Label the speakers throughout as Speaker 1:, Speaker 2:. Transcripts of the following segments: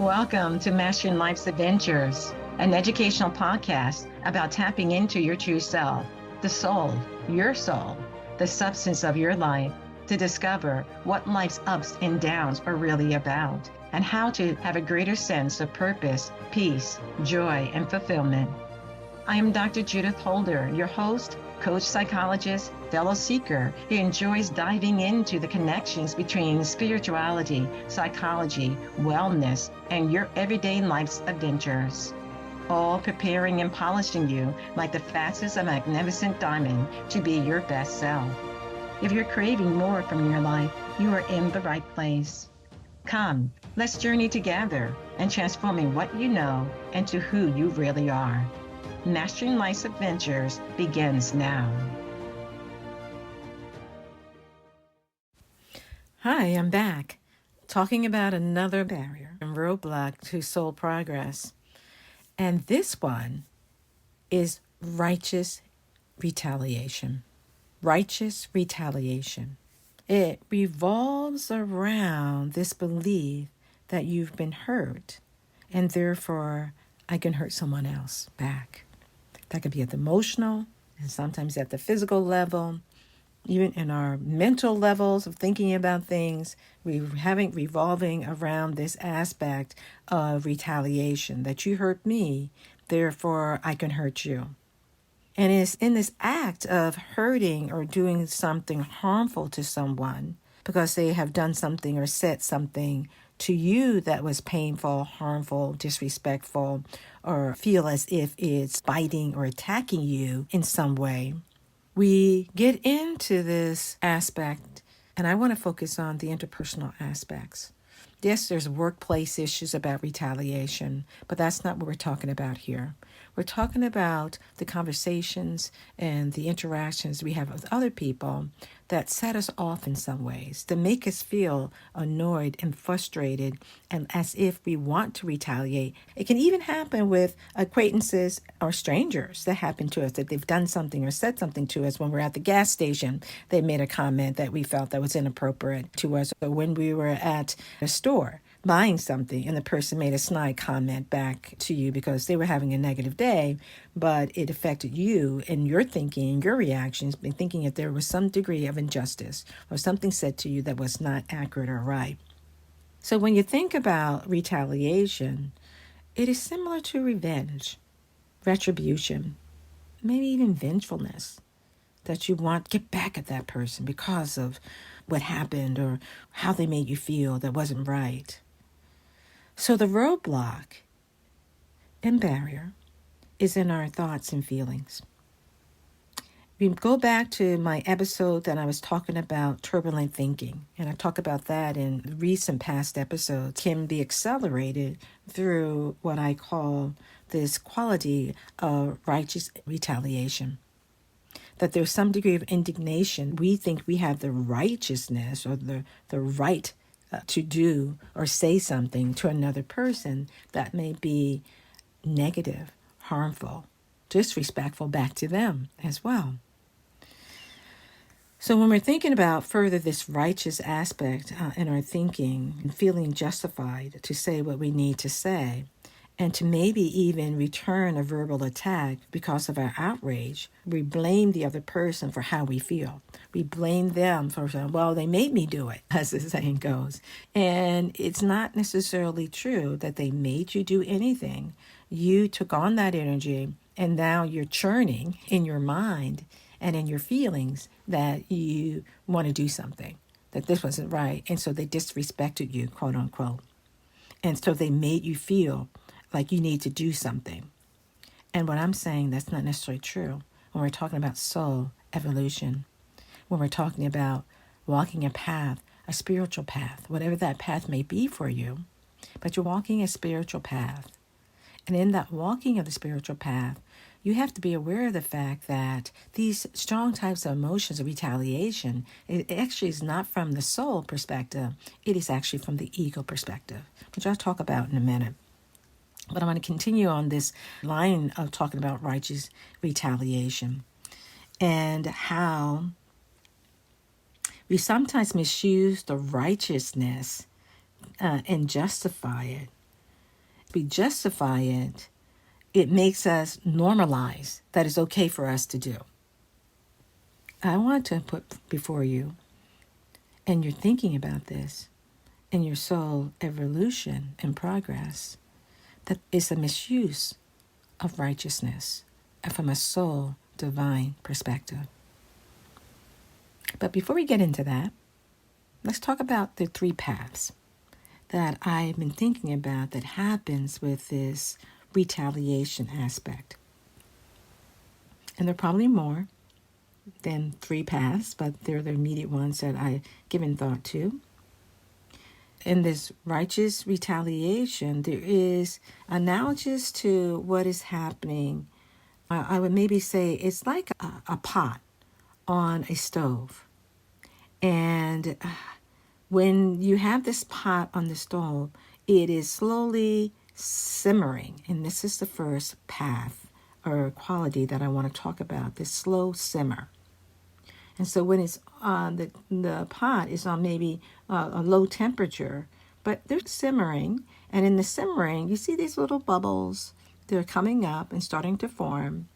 Speaker 1: Welcome to Mastering Life's Adventures, an educational podcast about tapping into your true self, the soul, your soul, the substance of your life, to discover what life's ups and downs are really about, and how to have a greater sense of purpose, peace, joy, and fulfillment. I am Dr. Judith Holder, your host, coach, psychologist, fellow seeker who enjoys diving into the connections between spirituality, psychology, wellness, and your everyday life's adventures. All preparing and polishing you like the facets of a magnificent diamond to be your best self. If you're craving more from your life, you are in the right place. Come, let's journey together and transforming what you know into who you really are. Mastering Life's Adventures begins now. Hi, I'm back, talking about another barrier and roadblock to soul progress. And this one is righteous retaliation. Righteous retaliation. It revolves around this belief that you've been hurt, and therefore I can hurt someone else back. That could be at the emotional and sometimes at the physical level, even in our mental levels of thinking about things, revolving around this aspect of retaliation, that you hurt me, therefore I can hurt you. And it's in this act of hurting or doing something harmful to someone because they have done something or said something to you that was painful, harmful, disrespectful, or feel as if it's biting or attacking you in some way. We get into this aspect, and I want to focus on the interpersonal aspects. Yes, there's workplace issues about retaliation, but that's not what we're talking about here. We're talking about the conversations and the interactions we have with other people that set us off in some ways, that make us feel annoyed and frustrated and as if we want to retaliate. It can even happen with acquaintances or strangers that happen to us, that they've done something or said something to us when we're at the gas station. They made a comment that we felt that was inappropriate to us, or when we were at a store buying something and the person made a snide comment back to you because they were having a negative day, but it affected you and your thinking and your reactions, thinking that there was some degree of injustice or something said to you that was not accurate or right. So when you think about retaliation, it is similar to revenge, retribution, maybe even vengefulness, that you want to get back at that person because of what happened or how they made you feel that wasn't right. So the roadblock and barrier is in our thoughts and feelings. We go back to my episode that I was talking about turbulent thinking, and I talk about that in recent past episodes, can be accelerated through what I call this quality of righteous retaliation. That there's some degree of indignation. We think we have the righteousness or the right to do or say something to another person that may be negative, harmful, disrespectful back to them as well. So when we're thinking about further this righteous aspect in our thinking and feeling justified to say what we need to say, and to maybe even return a verbal attack because of our outrage, we blame the other person for how we feel. We blame them for saying, well, they made me do it, as the saying goes. And it's not necessarily true that they made you do anything. You took on that energy, and now you're churning in your mind and in your feelings that you want to do something, that this wasn't right. And so they disrespected you, quote unquote. And so they made you feel like you need to do something. And what I'm saying, that's not necessarily true. When we're talking about soul evolution, when we're talking about walking a path, a spiritual path, whatever that path may be for you, but you're walking a spiritual path. And in that walking of the spiritual path, you have to be aware of the fact that these strong types of emotions of retaliation, it actually is not from the soul perspective, it is actually from the ego perspective, which I'll talk about in a minute. But I want to continue on this line of talking about righteous retaliation and how we sometimes misuse the righteousness and justify it we justify it, it makes us normalize that it's okay for us to do. I want to put before you, and you're thinking about this, in your soul evolution and progress, that is a misuse of righteousness from a soul divine perspective. But before we get into that, let's talk about the 3 paths that I've been thinking about that happens with this retaliation aspect. And there are probably more than 3 paths, but they're the immediate ones that I've given thought to. In this righteous retaliation, there is analogous to what is happening. I would maybe say it's like a pot on a stove. And when you have this pot on the stove, it is slowly simmering. And this is the first path or quality that I want to talk about, this slow simmer. And so when it's the pot is on maybe a low temperature, but they're simmering. And in the simmering, you see these little bubbles. They're coming up and starting to form.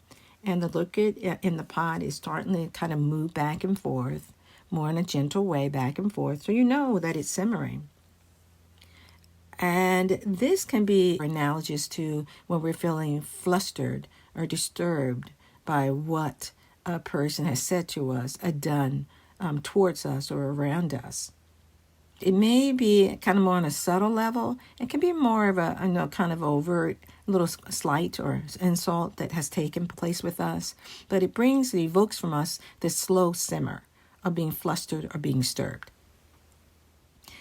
Speaker 1: And the liquid in the pot is starting to kind of move back and forth, more in a gentle way, back and forth. So you know that it's simmering. And this can be analogous to when we're feeling flustered or disturbed by what a person has said to us, done towards us or around us. It may be kind of more on a subtle level. It can be more of a kind of overt, little slight or insult that has taken place with us. But it evokes from us this slow simmer of being flustered or being disturbed.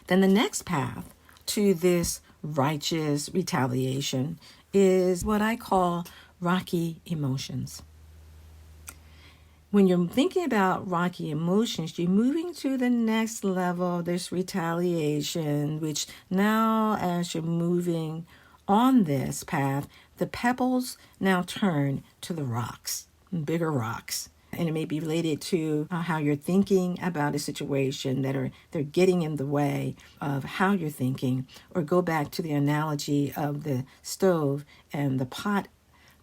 Speaker 1: Then the next path to this righteous retaliation is what I call rocky emotions. When you're thinking about rocky emotions, you're moving to the next level of this retaliation, which now as you're moving on this path, the pebbles now turn to the rocks, bigger rocks. And it may be related to how you're thinking about a situation they're getting in the way of how you're thinking, or go back to the analogy of the stove and the pot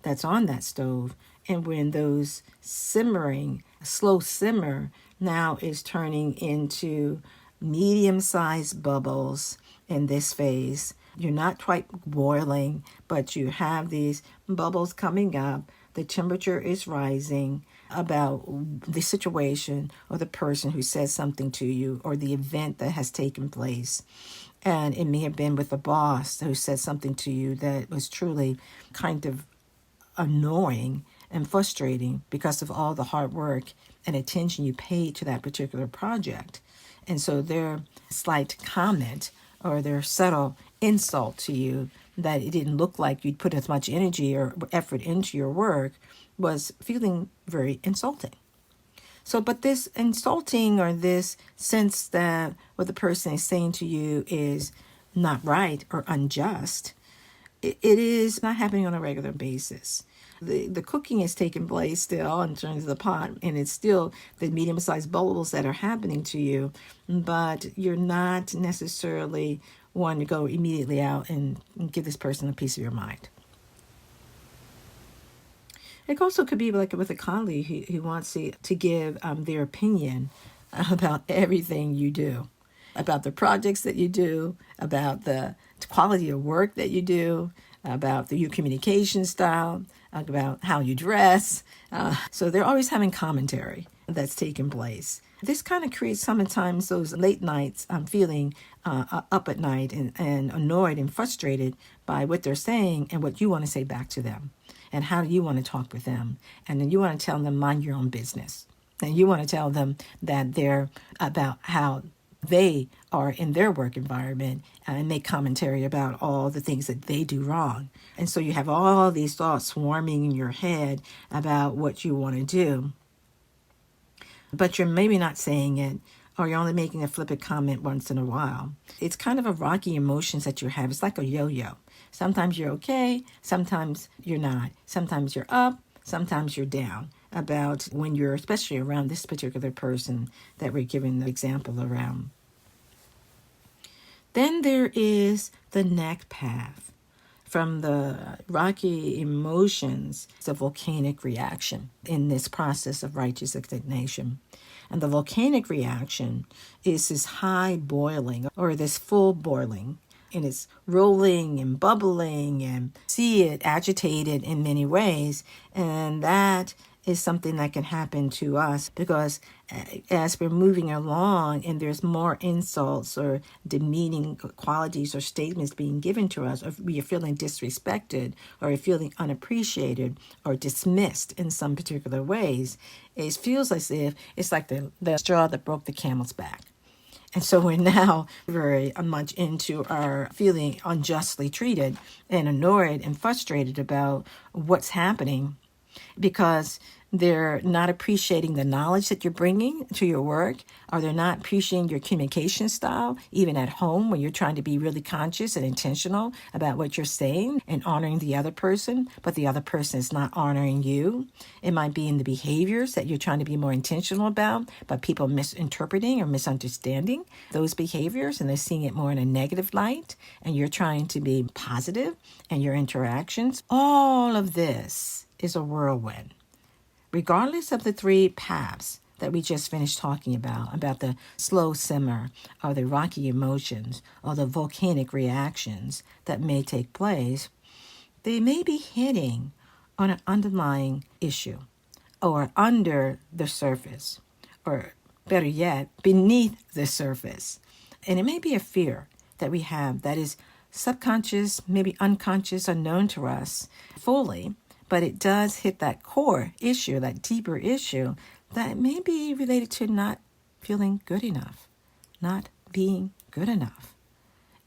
Speaker 1: that's on that stove. And when those slow simmer now is turning into medium-sized bubbles in this phase. You're not quite boiling, but you have these bubbles coming up. The temperature is rising about the situation or the person who says something to you or the event that has taken place. And it may have been with a boss who said something to you that was truly kind of annoying and frustrating because of all the hard work and attention you paid to that particular project. And so their slight comment or their subtle insult to you that it didn't look like you'd put as much energy or effort into your work was feeling very insulting. So, but this insulting or this sense that what the person is saying to you is not right or unjust, it is not happening on a regular basis. The cooking is taking place still in terms of the pot, and it's still the medium-sized bubbles that are happening to you, but you're not necessarily wanting to go immediately out and give this person a piece of your mind. It also could be like with a colleague who wants to give their opinion about everything you do, about the projects that you do, about the quality of work that you do, about your communication style, about how you dress. So they're always having commentary that's taking place. This kind of creates sometimes those late nights feeling up at night and annoyed and frustrated by what they're saying and what you want to say back to them and how you want to talk with them. And then you want to tell them, mind your own business. And you want to tell them that they're about how they are in their work environment and make commentary about all the things that they do wrong. And so you have all these thoughts swarming in your head about what you want to do. But you're maybe not saying it, or you're only making a flippant comment once in a while. It's kind of a rocky emotions that you have. It's like a yo-yo. Sometimes you're okay, sometimes you're not. Sometimes you're up, sometimes you're down about when you're especially around this particular person that we're giving the example around. Then there is the next path from the rocky emotions. It's a volcanic reaction in this process of righteous indignation. And the volcanic reaction is this high boiling or this full boiling. And it's rolling and bubbling and see it agitated in many ways. And that is something that can happen to us because as we're moving along and there's more insults or demeaning qualities or statements being given to us, or we are feeling disrespected or feeling unappreciated or dismissed in some particular ways, it feels as if it's like the straw that broke the camel's back. And so we're now very much into our feeling unjustly treated and annoyed and frustrated about what's happening because they're not appreciating the knowledge that you're bringing to your work, or they're not appreciating your communication style, even at home when you're trying to be really conscious and intentional about what you're saying and honoring the other person, but the other person is not honoring you. It might be in the behaviors that you're trying to be more intentional about, but people misinterpreting or misunderstanding those behaviors, and they're seeing it more in a negative light, and you're trying to be positive in your interactions. All of this is a whirlwind. Regardless of the three paths that we just finished talking about the slow simmer or the rocky emotions or the volcanic reactions that may take place, they may be hitting on an underlying issue or under the surface, or better yet, beneath the surface. And it may be a fear that we have that is subconscious, maybe unconscious, unknown to us fully, but it does hit that core issue, that deeper issue that may be related to not feeling good enough, not being good enough.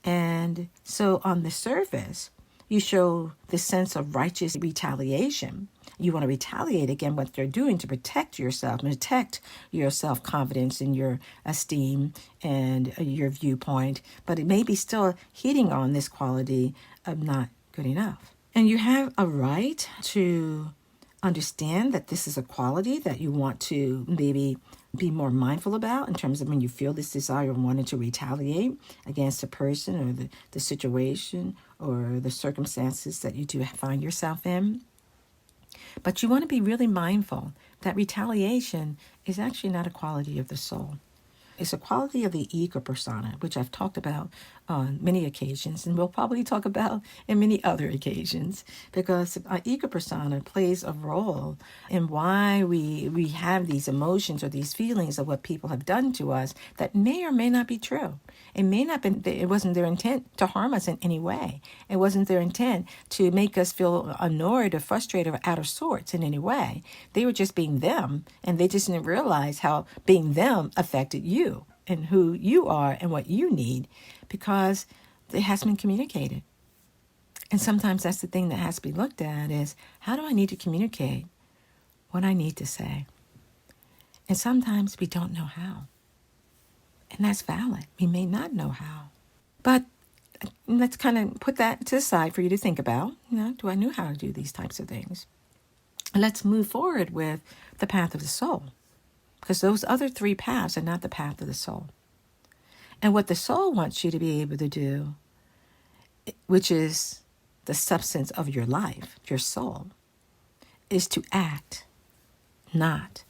Speaker 1: And so on the surface, you show this sense of righteous retaliation. You want to retaliate against what they're doing to protect yourself, protect your self-confidence and your esteem and your viewpoint, but it may be still hitting on this quality of not good enough. And you have a right to understand that this is a quality that you want to maybe be more mindful about in terms of when you feel this desire and wanting to retaliate against a person or the situation or the circumstances that you do find yourself in. But you want to be really mindful that retaliation is actually not a quality of the soul. It's a quality of the ego persona, which I've talked about on many occasions, and we'll probably talk about in many other occasions, because our ego persona plays a role in why we have these emotions or these feelings of what people have done to us that may or may not be true. It wasn't their intent to harm us in any way. It wasn't their intent to make us feel annoyed or frustrated or out of sorts in any way. They were just being them, and they just didn't realize how being them affected you and who you are and what you need, because it hasn't been communicated. And sometimes that's the thing that has to be looked at is, how do I need to communicate what I need to say? And sometimes we don't know how. And that's valid. We may not know how. But let's kind of put that to the side for you to think about. Do I know how to do these types of things? Let's move forward with the path of the soul, because those other three paths are not the path of the soul. And what the soul wants you to be able to do, which is the substance of your life, your soul, is to act, not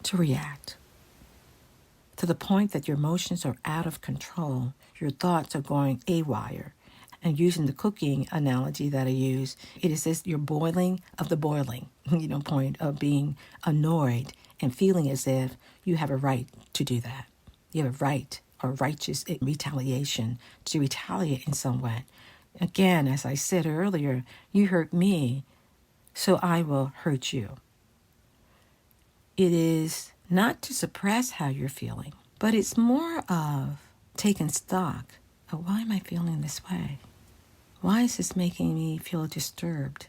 Speaker 1: to react. To the point that your emotions are out of control, your thoughts are going haywire. And using the cooking analogy that I use, it is this, you're boiling of the boiling, point of being annoyed and feeling as if you have a right to do that. You have a right or righteous retaliation to retaliate in some way. Again, as I said earlier, you hurt me, so I will hurt you. It is not to suppress how you're feeling, but it's more of taking stock of, why am I feeling this way? Why is this making me feel disturbed?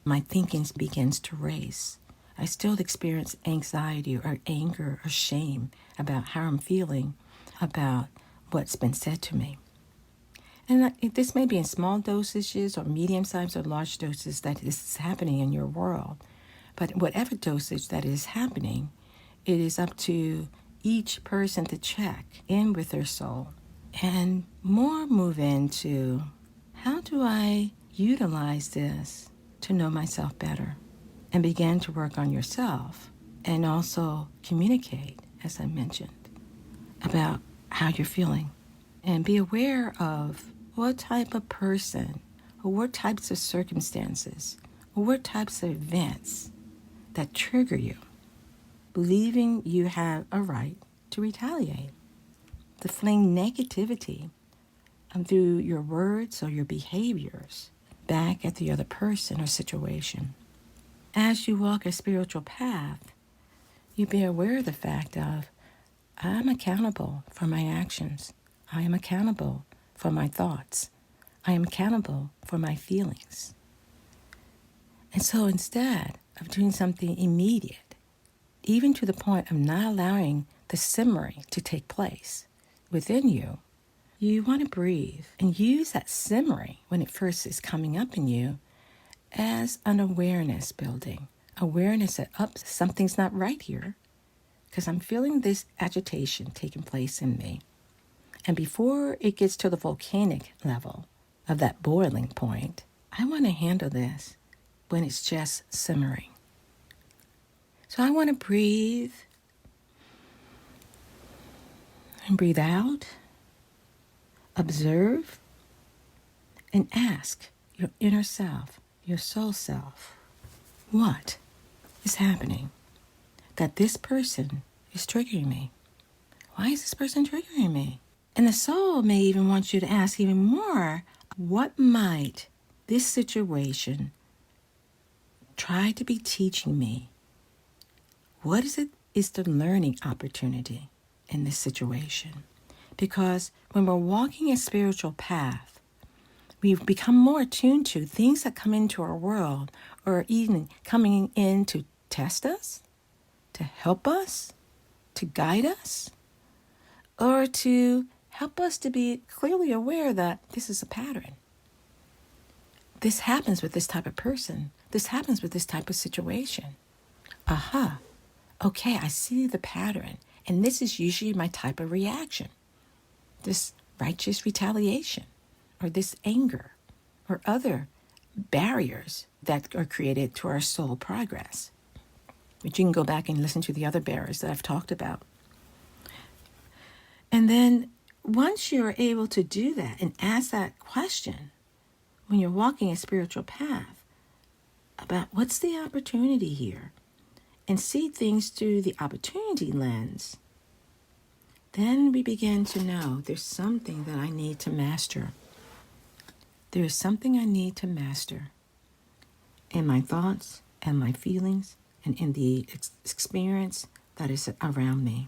Speaker 1: My thinking begins to race. I still experience anxiety or anger or shame about how I'm feeling about what's been said to me. And this may be in small dosages or medium size or large doses that this is happening in your world. But whatever dosage that is happening, it is up to each person to check in with their soul and more move into, how do I utilize this to know myself better and begin to work on yourself and also communicate, as I mentioned, about how you're feeling and be aware of what type of person or what types of circumstances or what types of events that trigger you, believing you have a right to retaliate, to fling negativity through your words or your behaviors back at the other person or situation. As you walk a spiritual path, you be aware of the fact of, I'm accountable for my actions. I am accountable for my thoughts. I am accountable for my feelings. And so instead of doing something immediate, even to the point of not allowing the simmering to take place within you, you want to breathe and use that simmering when it first is coming up in you as an awareness building. Awareness that, something's not right here because I'm feeling this agitation taking place in me. And before it gets to the volcanic level of that boiling point, I want to handle this when it's just simmering. So I want to breathe and breathe out, observe, and ask your inner self, your soul self, what is happening that this person is triggering me? Why is this person triggering me? And the soul may even want you to ask even more, what might this situation try to be teaching me? What is the learning opportunity in this situation? Because when we're walking a spiritual path, we've become more attuned to things that come into our world or even coming in to test us, to help us, to guide us, or to help us to be clearly aware that this is a pattern. This happens with this type of person. This happens with this type of situation. Aha. Okay, I see the pattern. And this is usually my type of reaction. This righteous retaliation, or this anger, or other barriers that are created to our soul progress. But you can go back and listen to the other barriers that I've talked about. And then once you're able to do that and ask that question, when you're walking a spiritual path, about what's the opportunity here, and see things through the opportunity lens, then we begin to know there's something that I need to master. There's something I need to master in my thoughts and my feelings and in the experience that is around me.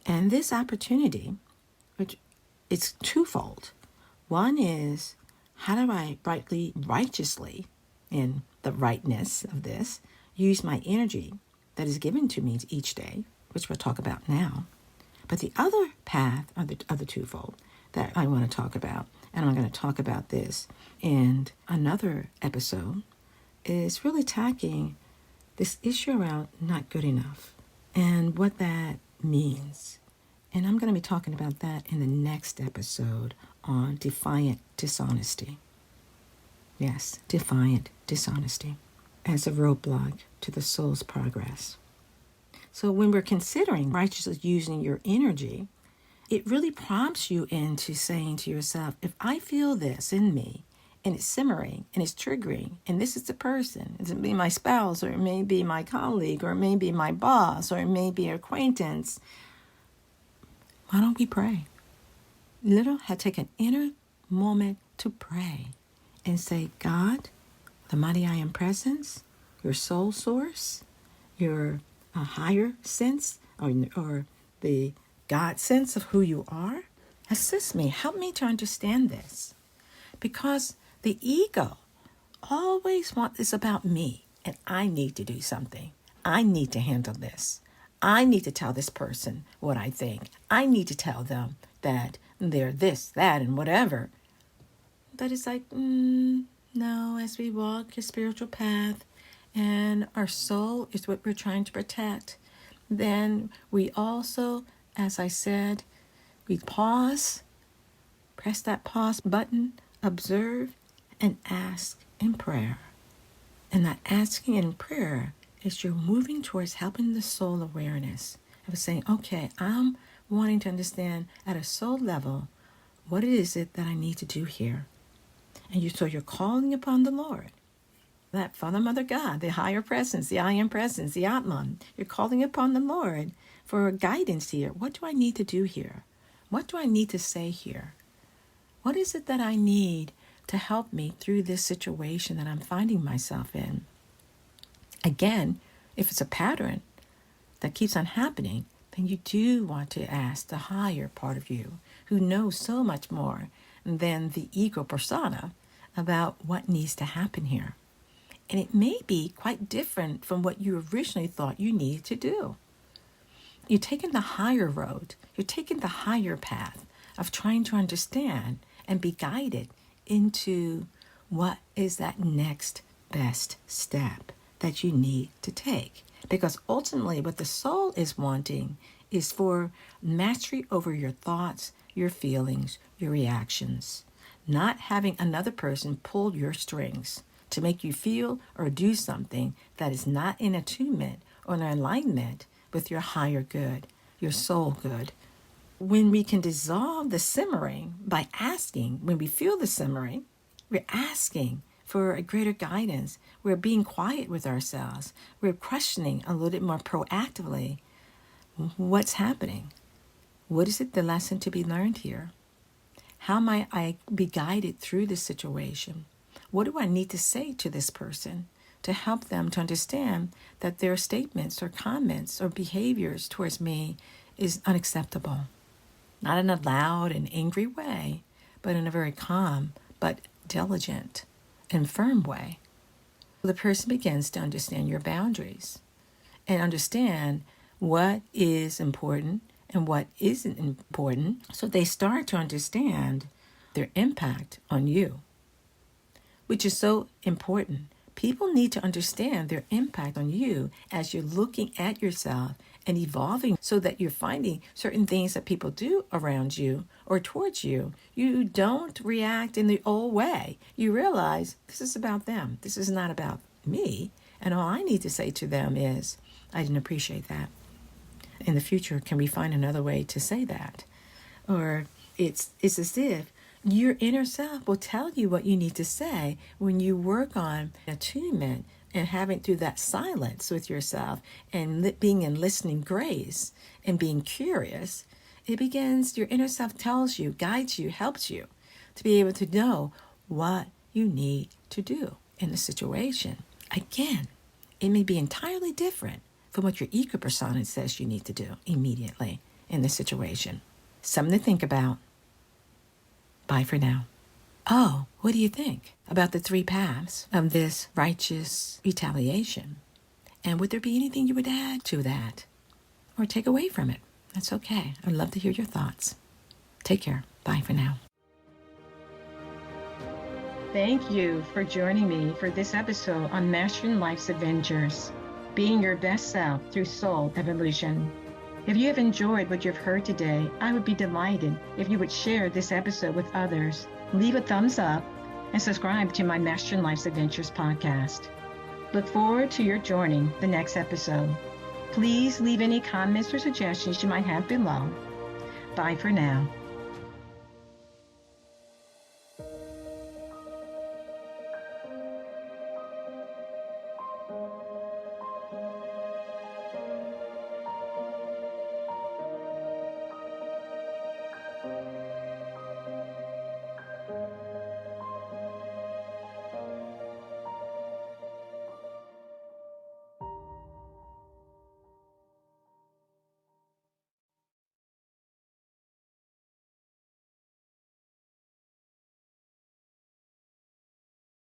Speaker 1: And this opportunity, which it's twofold. One is, how do I righteously, in the rightness of this, use my energy that is given to me each day, which we'll talk about now. But the other path, or the other twofold, that I want to talk about, and I'm going to talk about this in another episode, is really tackling this issue around not good enough and what that means. And I'm going to be talking about that in the next episode on defiant dishonesty. Yes, defiant dishonesty as a roadblock to the soul's progress. So when we're considering righteously using your energy, it really prompts you into saying to yourself, if I feel this in me, and it's simmering, and it's triggering, and this is the person, it may be my spouse, or it may be my colleague, or it may be my boss, or it may be an acquaintance, why don't we pray? Take an inner moment to pray and say, God, the mighty I am presence, your soul source, your higher sense, or the God sense of who you are, assist me, help me to understand this. Because the ego always is about me, and I need to do something. I need to handle this. I need to tell this person what I think. I need to tell them that they're this, that, and whatever. But it's like, no, as we walk a spiritual path and our soul is what we're trying to protect, then we also, as I said, we pause, press that pause button, observe, and ask in prayer. And that asking in prayer is you're moving towards helping the soul awareness. I was saying, okay, I'm wanting to understand at a soul level, what is it that I need to do here? And so you're calling upon the Lord, that Father, Mother, God, the higher presence, the I am presence, the Atman. You're calling upon the Lord for guidance here. What do I need to do here? What do I need to say here? What is it that I need to help me through this situation that I'm finding myself in? Again, if it's a pattern that keeps on happening, then you do want to ask the higher part of you, who knows so much more than the ego persona about what needs to happen here. And it may be quite different from what you originally thought you needed to do. You're taking the higher road. You're taking the higher path of trying to understand and be guided into what is that next best step that you need to take. Because ultimately what the soul is wanting is for mastery over your thoughts, your feelings, your reactions. Not having another person pull your strings to make you feel or do something that is not in attunement or in alignment with your higher good, your soul good. When we can dissolve the simmering by asking, when we feel the simmering, we're asking for a greater guidance. We're being quiet with ourselves. We're questioning a little bit more proactively what's happening. What is it, the lesson to be learned here? How might I be guided through this situation? What do I need to say to this person to help them to understand that their statements or comments or behaviors towards me is unacceptable? Not in a loud and angry way, but in a very calm but diligent and firm way. The person begins to understand your boundaries and understand what is important and what isn't important. So they start to understand their impact on you, which is so important. People need to understand their impact on you as you're looking at yourself and evolving, so that you're finding certain things that people do around you or towards you. You don't react in the old way. You realize this is about them. This is not about me. And all I need to say to them is, I didn't appreciate that. In the future, can we find another way to say that? Or it's as if your inner self will tell you what you need to say when you work on attunement and having through that silence with yourself and being in listening grace and being curious. It begins, your inner self tells you, guides you, helps you to be able to know what you need to do in the situation. Again, it may be entirely different from what your ego persona says you need to do immediately in the situation. Something to think about. Bye for now. Oh, what do you think about the 3 paths of this righteous retaliation? And would there be anything you would add to that or take away from it? That's okay. I'd love to hear your thoughts. Take care. Bye for now. Thank you for joining me for this episode on Mastering Life's Adventures, being your best self through soul evolution. If you have enjoyed what you've heard today, I would be delighted if you would share this episode with others, leave a thumbs up, and subscribe to my Mastering Life's Adventures podcast. Look forward to your joining the next episode. Please leave any comments or suggestions you might have below. Bye for now.